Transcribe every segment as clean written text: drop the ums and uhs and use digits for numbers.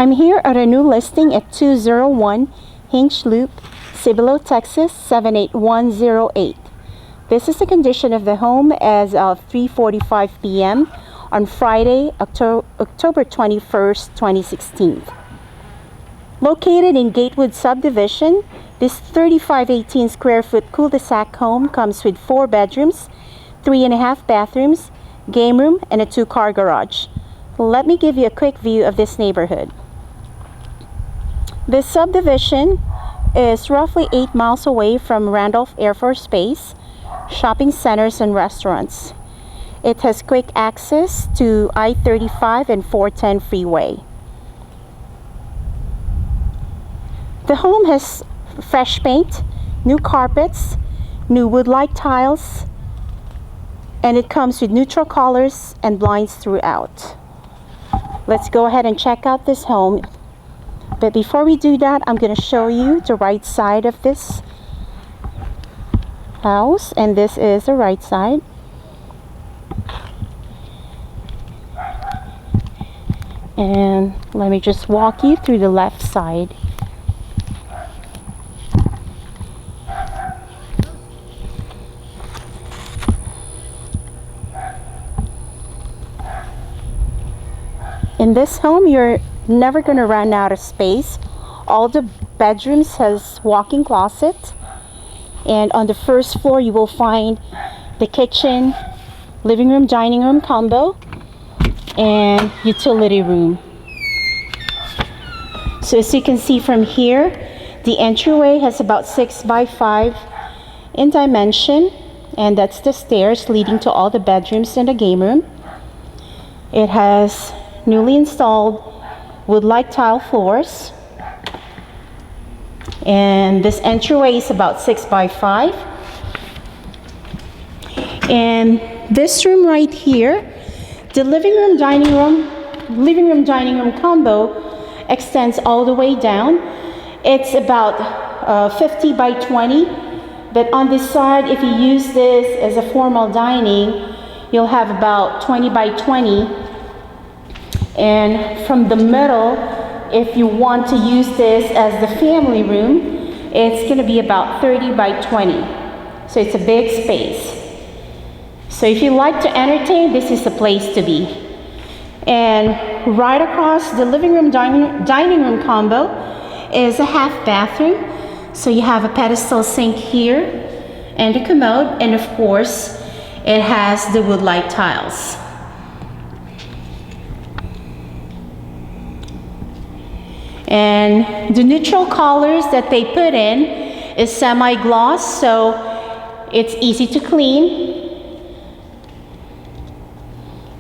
I'm here at a new listing at 201 Hinge Loop, Cibolo, Texas 78108. This is the condition of the home as of 3:45 p.m. on Friday, October 21st, 2016. Located in Gatewood Subdivision, this 3518 square foot cul-de-sac home comes with 4 bedrooms, 3.5 bathrooms, game room, and a 2-car garage. Let me give you a quick view of this neighborhood. This subdivision is roughly 8 miles away from Randolph Air Force Base, shopping centers, and restaurants. It has quick access to I-35 and 410 freeway. The home has fresh paint, new carpets, new wood-like tiles, and it comes with neutral colors and blinds throughout. Let's go ahead and check out this home. But before we do that, I'm going to show you the right side of this house, and this is the right side. And let me just walk you through the left side. In this home, you're never going to run out of space. All the bedrooms has walk-in closet, and on the first floor you will find the kitchen, living room, dining room combo, and utility room. So as you can see from here, the entryway has about 6 by 5 in dimension, and that's the stairs leading to all the bedrooms and the game room. It has newly installed wood-like tile floors, and this entryway is about 6 by 5. And this room right here, the living room dining room combo extends all the way down. It's about 50 by 20, but on this side, if you use this as a formal dining, you'll have about 20 by 20. And from the middle, if you want to use this as the family room, it's going to be about 30 by 20. So it's a big space. So if you like to entertain, this is the place to be. And right across the living room dining room combo is a half bathroom. So you have a pedestal sink here and a commode, and of course it has the wood-like tiles. And the neutral colors that they put in is semi-gloss, so it's easy to clean.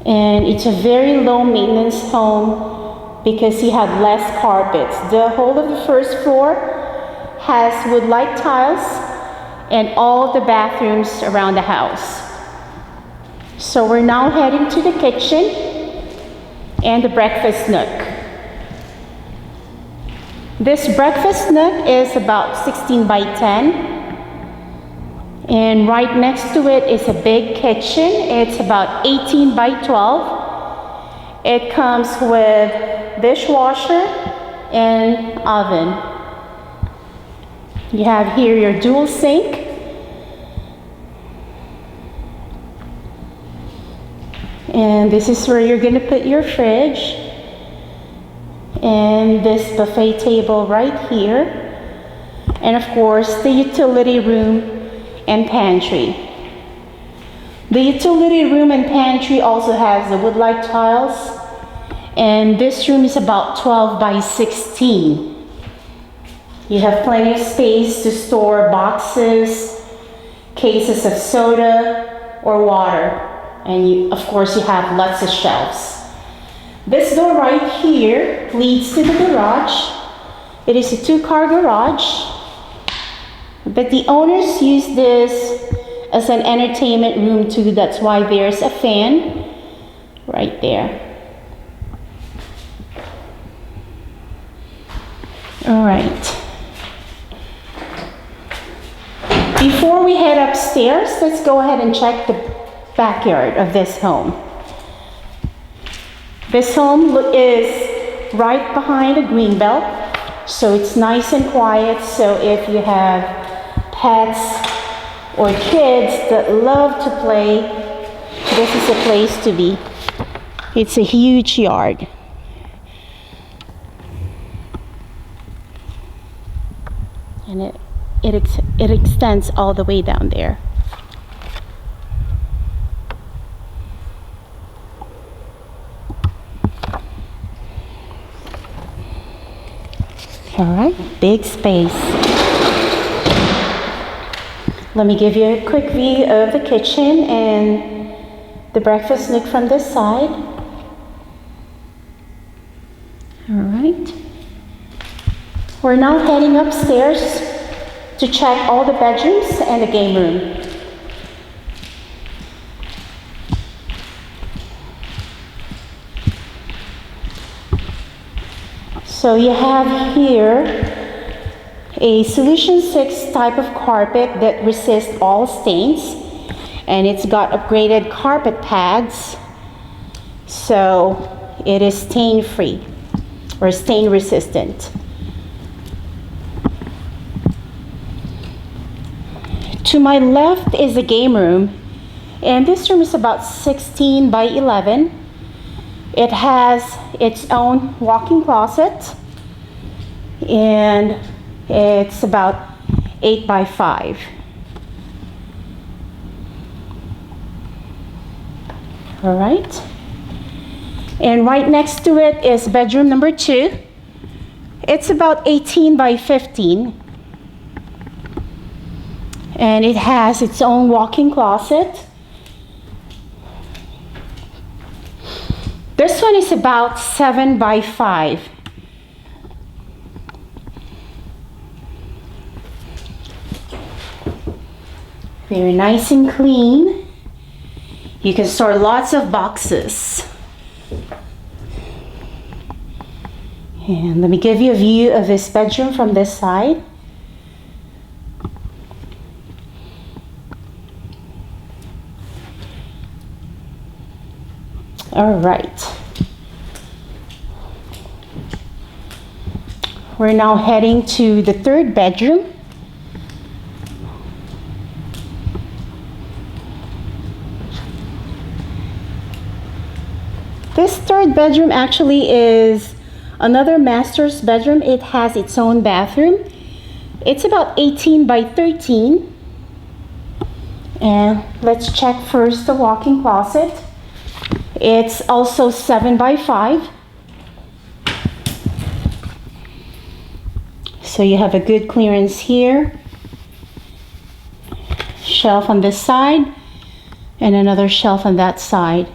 And it's a very low maintenance home because you have less carpets. The whole of the first floor has wood-like tiles and all the bathrooms around the house. So we're now heading to the kitchen and the breakfast nook. This breakfast nook is about 16 by 10, and right next to it is a big kitchen. It's about 18 by 12. It comes with dishwasher and oven. You have here your dual sink, and this is where you're going to put your fridge. And this buffet table right here, and of course the utility room and pantry. The utility room and pantry also has the wood-like tiles, and this room is about 12 by 16. You have plenty of space to store boxes, cases of soda or water, and of course you have lots of shelves. This door right here leads to the garage. It is a 2-car garage, but the owners use this as an entertainment room too. That's why there's a fan right there. All right. Before we head upstairs, let's go ahead and check the backyard of this home. This home is right behind a Greenbelt, so it's nice and quiet. So if you have pets or kids that love to play, this is a place to be. It's a huge yard. And it extends all the way down there. All right, big space. Let me give you a quick view of the kitchen and the breakfast nook from this side. All right. We're now heading upstairs to check all the bedrooms and the game room. So you have here a Solution 6 type of carpet that resists all stains, and it's got upgraded carpet pads, so it is stain free or stain resistant. To my left is the game room, and this room is about 16 by 11. It has its own walk-in closet, and it's about 8 by 5. All right. And right next to it is bedroom number 2. It's about 18 by 15. And it has its own walk-in closet. This one is about 7 by 5. Very nice and clean. You can store lots of boxes. And let me give you a view of this bedroom from this side. All right. We're now heading to the third bedroom. This third bedroom actually is another master's bedroom. It has its own bathroom. It's about 18 by 13. And let's check first the walk-in closet. It's also 7 by 5. So you have a good clearance here. Shelf on this side and another shelf on that side.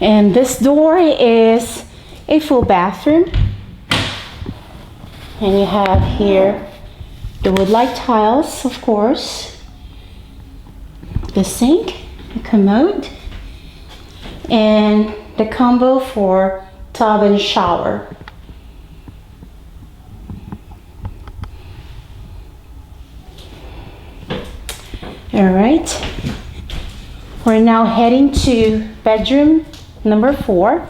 And this door is a full bathroom. And you have here the wood-like tiles, of course. The sink, the commode, and the combo for tub and shower. All right, we're now heading to bedroom number 4.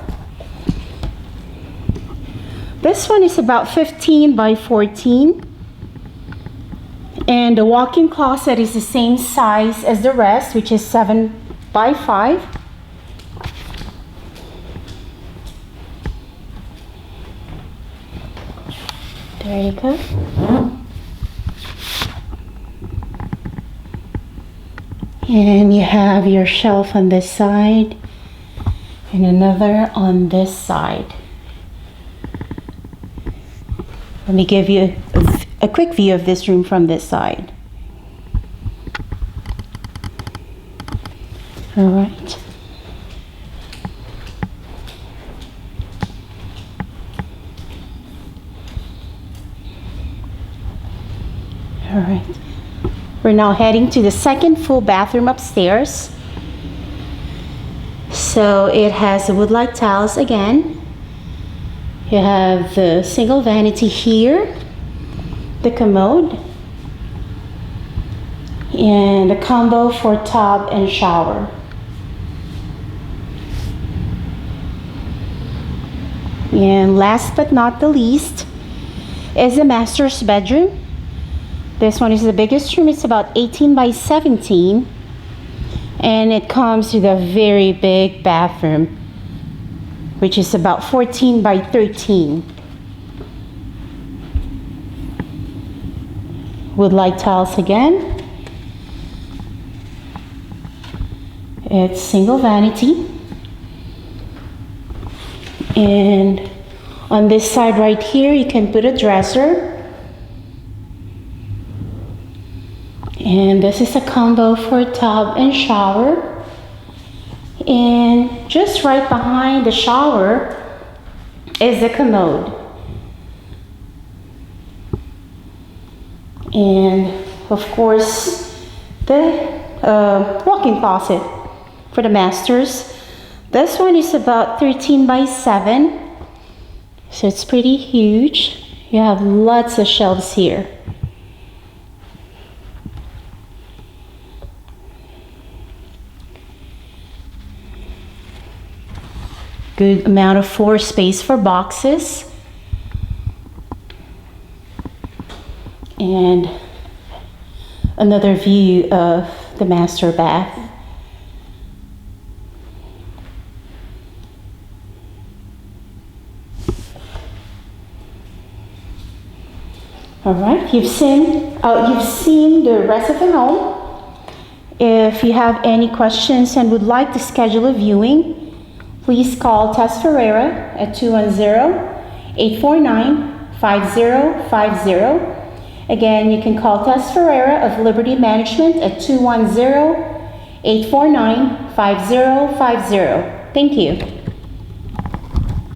This one is about 15 by 14. And the walk-in closet is the same size as the rest, which is 7 by 5. There you go. And you have your shelf on this side and another on this side. Let me give you a quick view of this room from this side. All right. All right. We're now heading to the second full bathroom upstairs. So it has the wood-like tiles again. You have the single vanity here, the commode, and a combo for tub and shower. And last but not the least is the master's bedroom. This one is the biggest room. It's about 18 by 17. And it comes with a very big bathroom, which is about 14 by 13. Wood light tiles again. It's single vanity. And on this side right here, you can put a dresser. And this is a combo for tub and shower. And just right behind the shower is the commode. And of course, the walk-in closet for the masters. This one is about 13 by 7. So it's pretty huge. You have lots of shelves here. Good amount of floor space for boxes. And another view of the master bath. All right, you've seen the rest of the home. If you have any questions and would like to schedule a viewing, please call Tess Ferreira at 210-849-5050. Again, you can call Tess Ferreira of Liberty Management at 210-849-5050. Thank you.